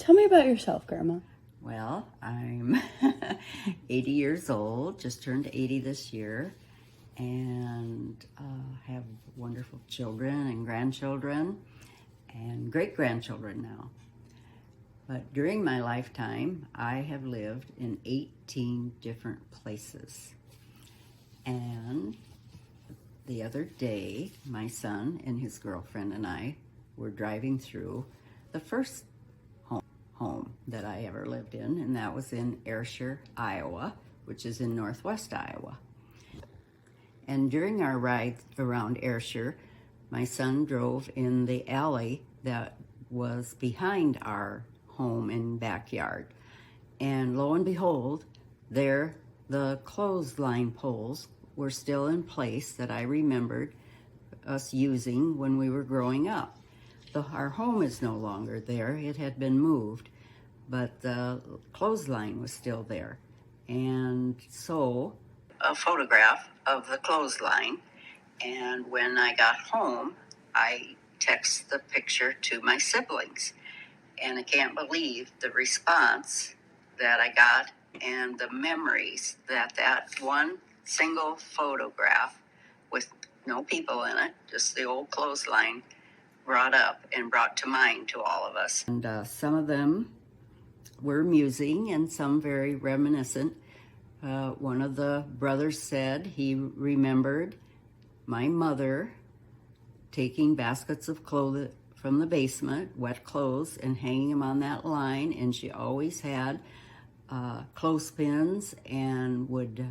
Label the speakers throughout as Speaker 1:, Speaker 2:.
Speaker 1: Tell me about yourself, Grandma.
Speaker 2: Well, I'm 80 years old, just turned 80 this year, and have wonderful children and grandchildren and great-grandchildren now. But during my lifetime, I have lived in 18 different places. And the other day, my son and his girlfriend and I were driving through the first home that I ever lived in, and that was in Ayrshire, Iowa, which is in northwest Iowa. And during our ride around Ayrshire, my son drove in the alley that was behind our home and backyard. And lo and behold, there the clothesline poles were still in place that I remembered us using when we were growing up. Our home is no longer there. It had been moved, but the clothesline was still there. And so a photograph of the clothesline, and when I got home, I texted the picture to my siblings. And I can't believe the response that I got and the memories that one single photograph with no people in it, just the old clothesline, brought up and brought to mind to all of us. And some of them were amusing and some very reminiscent. One of the brothers said he remembered my mother taking baskets of clothes from the basement, wet clothes, and hanging them on that line, and she always had clothespins, and we'd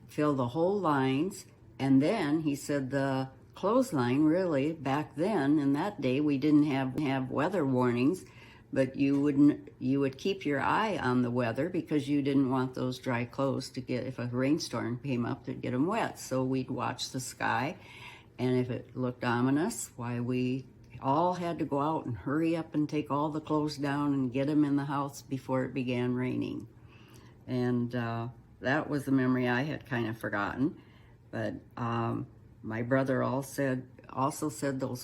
Speaker 2: fill the whole lines. And then he said the clothesline, really, back then, in that day, we didn't have weather warnings, but you would keep your eye on the weather because you didn't want those dry clothes to get, if a rainstorm came up, to get them wet. So we'd watch the sky, and if it looked ominous, why, we all had to go out and hurry up and take all the clothes down and get them in the house before it began raining. And that was a memory I had kind of forgotten. But my brother also said those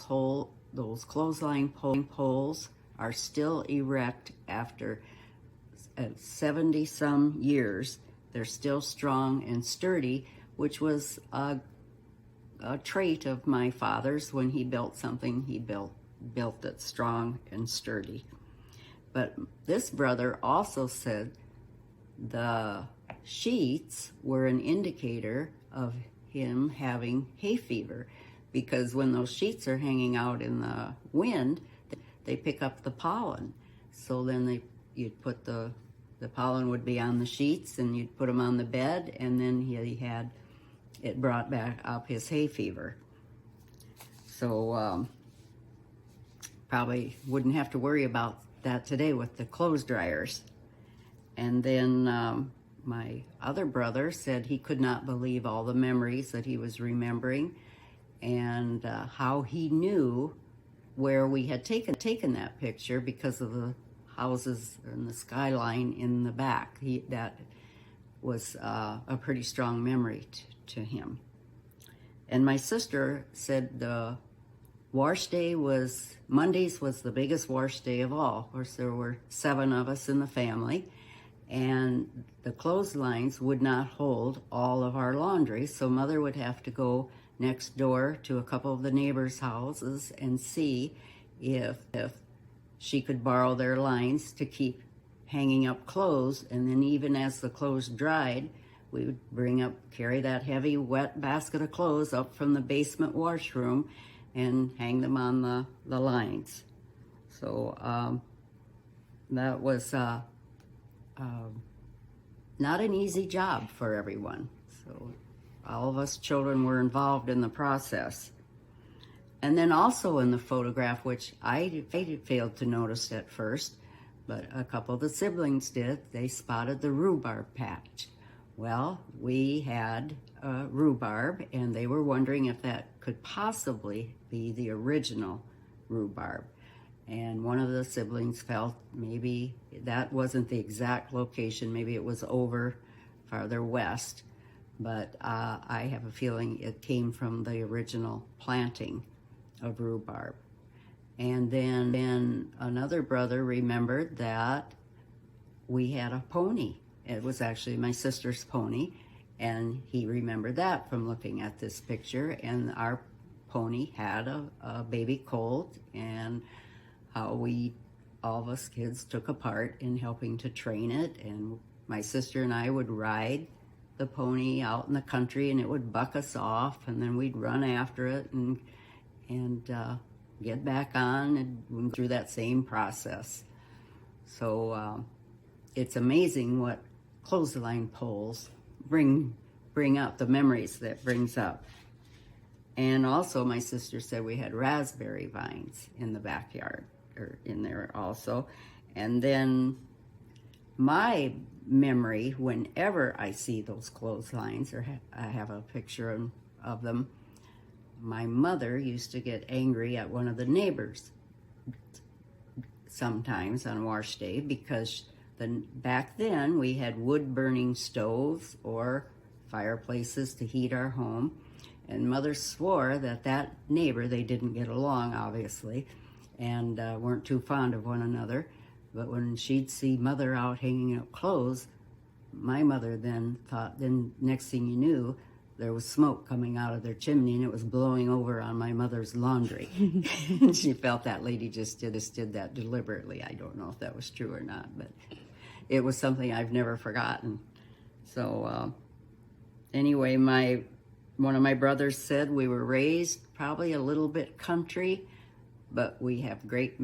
Speaker 2: clothesline poles are still erect after 70 some years. They're still strong and sturdy, which was a trait of my father's. When he built something, he built it strong and sturdy. But this brother also said the sheets were an indicator of him having hay fever, because when those sheets are hanging out in the wind, they pick up the pollen. So then you'd put the pollen would be on the sheets, and you'd put them on the bed, and then it brought back up his hay fever. So probably wouldn't have to worry about that today with the clothes dryers. And then my other brother said he could not believe all the memories that he was remembering, and how he knew where we had taken that picture because of the houses and the skyline in the back. That was a pretty strong memory to him. And my sister said the wash day Mondays was the biggest wash day of all. Of course, there were 7 of us in the family, and the clotheslines would not hold all of our laundry, so Mother would have to go next door to a couple of the neighbors' houses and see if she could borrow their lines to keep hanging up clothes. And then even as the clothes dried, we would carry that heavy wet basket of clothes up from the basement washroom and hang them on the lines. So that was not an easy job for everyone. So all of us children were involved in the process. And then also in the photograph, which I failed to notice at first, but a couple of the siblings did, they spotted the rhubarb patch. Well, we had rhubarb, and they were wondering if that could possibly be the original rhubarb. And one of the siblings felt maybe that wasn't the exact location, maybe it was over farther west, but I have a feeling it came from the original planting of rhubarb. And then another brother remembered that we had a pony. It was actually my sister's pony, and he remembered that from looking at this picture. And our pony had a baby colt, and how all of us kids took a part in helping to train it. And my sister and I would ride the pony out in the country, and it would buck us off, and then we'd run after it and get back on and go through that same process. So it's amazing what clothesline poles bring up, the memories that brings up. And also my sister said we had raspberry vines in the backyard, or in there also. And then my memory, whenever I see those clotheslines, or I have a picture of them, my mother used to get angry at one of the neighbors sometimes on wash day, because back then we had wood burning stoves or fireplaces to heat our home, and Mother swore that neighbor, they didn't get along obviously, and weren't too fond of one another. But when she'd see Mother out hanging up clothes, my mother then thought, then next thing you knew, there was smoke coming out of their chimney, and it was blowing over on my mother's laundry. She felt that lady just did that deliberately. I don't know if that was true or not, but it was something I've never forgotten. So anyway, one of my brothers said we were raised probably a little bit country, but we have great